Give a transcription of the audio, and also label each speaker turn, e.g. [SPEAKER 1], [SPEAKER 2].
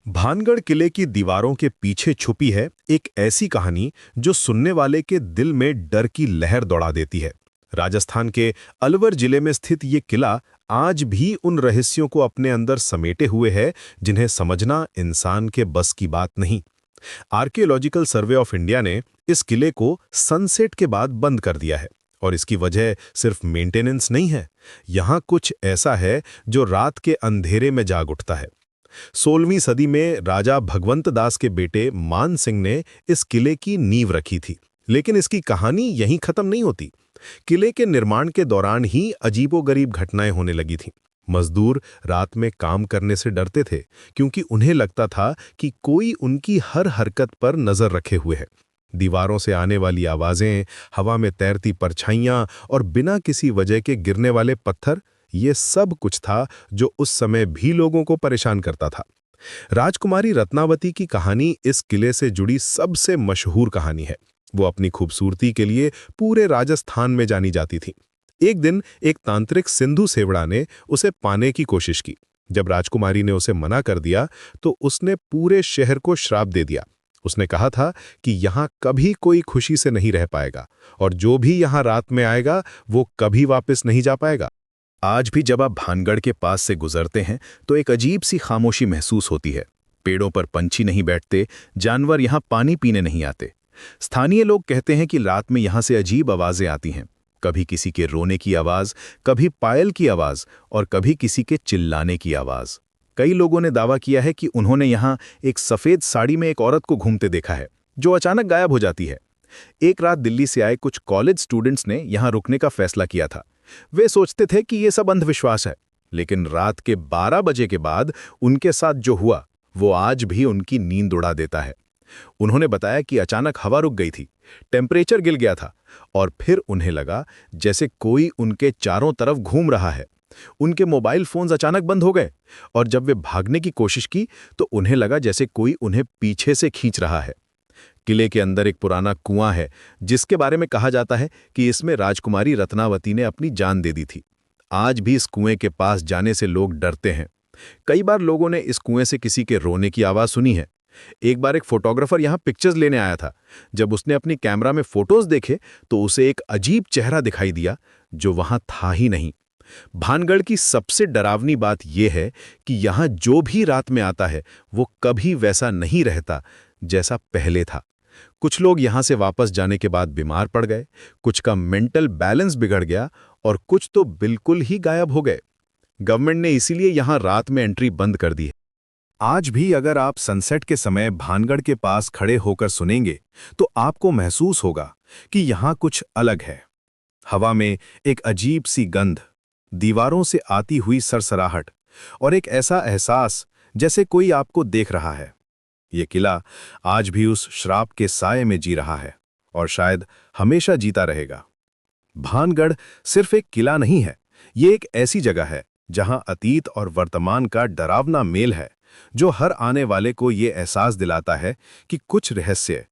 [SPEAKER 1] भानगढ़ किले की दीवारों के पीछे छुपी है एक ऐसी कहानी जो सुनने वाले के दिल में डर की लहर दौड़ा देती है। राजस्थान के अलवर जिले में स्थित ये किला आज भी उन रहस्यों को अपने अंदर समेटे हुए है जिन्हें समझना इंसान के बस की बात नहीं। आर्कियोलॉजिकल सर्वे ऑफ इंडिया ने इस किले को सनसेट के बाद बंद कर दिया है और इसकी वजह सिर्फ मेंटेनेंस नहीं है। यहाँ कुछ ऐसा है जो रात के अंधेरे में जाग उठता है। 16वीं सदी में राजा भगवंत दास के बेटे मान सिंह ने इस किले की नींव रखी थी, लेकिन इसकी कहानी यहीं खत्म नहीं होती। किले के निर्माण के दौरान ही अजीबोगरीब घटनाएं होने लगी थीं। मजदूर रात में काम करने से डरते थे क्योंकि उन्हें लगता था कि कोई उनकी हर हरकत पर नजर रखे हुए है। दीवारों से आने वाली आवाजें, हवा में तैरती परछाइयां और बिना किसी वजह के गिरने वाले पत्थर, ये सब कुछ था जो उस समय भी लोगों को परेशान करता था। राजकुमारी रत्नावती की कहानी इस किले से जुड़ी सबसे मशहूर कहानी है। वो अपनी खूबसूरती के लिए पूरे राजस्थान में जानी जाती थी। एक दिन एक तांत्रिक सिंधु सेवड़ा ने उसे पाने की कोशिश की। जब राजकुमारी ने उसे मना कर दिया तो उसने पूरे शहर को श्राप दे दिया। उसने कहा था कि यहाँ कभी कोई खुशी से नहीं रह पाएगा और जो भी यहाँ रात में आएगा वो कभी वापस नहीं जा पाएगा। आज भी जब आप भानगढ़ के पास से गुजरते हैं तो एक अजीब सी खामोशी महसूस होती है। पेड़ों पर पंछी नहीं बैठते, जानवर यहाँ पानी पीने नहीं आते। स्थानीय लोग कहते हैं कि रात में यहाँ से अजीब आवाजें आती हैं, कभी किसी के रोने की आवाज, कभी पायल की आवाज और कभी किसी के चिल्लाने की आवाज। कई लोगों ने दावा किया है कि उन्होंने यहाँ एक सफेद साड़ी में एक औरत को घूमते देखा है जो अचानक गायब हो जाती है। एक रात दिल्ली से आए कुछ कॉलेज स्टूडेंट्स ने यहाँ रुकने का फैसला किया था। वे सोचते थे कि ये सब अंधविश्वास है, लेकिन रात के 12 बजे के बाद उनके साथ जो हुआ वो आज भी उनकी नींद उड़ा देता है। उन्होंने बताया कि अचानक हवा रुक गई थी, टेम्परेचर गिर गया था और फिर उन्हें लगा जैसे कोई उनके चारों तरफ घूम रहा है। उनके मोबाइल फोन्स अचानक बंद हो गए और जब वे भागने की कोशिश की तो उन्हें लगा जैसे कोई उन्हें पीछे से खींच रहा है। किले के अंदर एक पुराना कुआं है जिसके बारे में कहा जाता है कि इसमें राजकुमारी रत्नावती ने अपनी जान दे दी थी। आज भी इस कुएं के पास जाने से लोग डरते हैं। कई बार लोगों ने इस कुएं से किसी के रोने की आवाज सुनी है। एक बार एक फोटोग्राफर यहां पिक्चर्स लेने आया था। जब उसने अपनी कैमरा में फोटोज देखे तो उसे एक अजीब चेहरा दिखाई दिया जो वहां था ही नहीं। भानगढ़ की सबसे डरावनी बात यह है कि यहां जो भी रात में आता है वो कभी वैसा नहीं रहता जैसा पहले था। कुछ लोग यहां से वापस जाने के बाद बीमार पड़ गए, कुछ का मेंटल बैलेंस बिगड़ गया और कुछ तो बिल्कुल ही गायब हो गए। गवर्नमेंट ने इसीलिए यहां रात में एंट्री बंद कर दी है। आज भी अगर आप सनसेट के समय भानगढ़ के पास खड़े होकर सुनेंगे तो आपको महसूस होगा कि यहां कुछ अलग है। हवा में एक अजीब सी गंध, दीवारों से आती हुई सरसराहट और एक ऐसा एहसास जैसे कोई आपको देख रहा है। ये किला आज भी उस श्राप के साये में जी रहा है और शायद हमेशा जीता रहेगा। भानगढ़ सिर्फ एक किला नहीं है, ये एक ऐसी जगह है जहां अतीत और वर्तमान का डरावना मेल है, जो हर आने वाले को ये एहसास दिलाता है कि कुछ रहस्य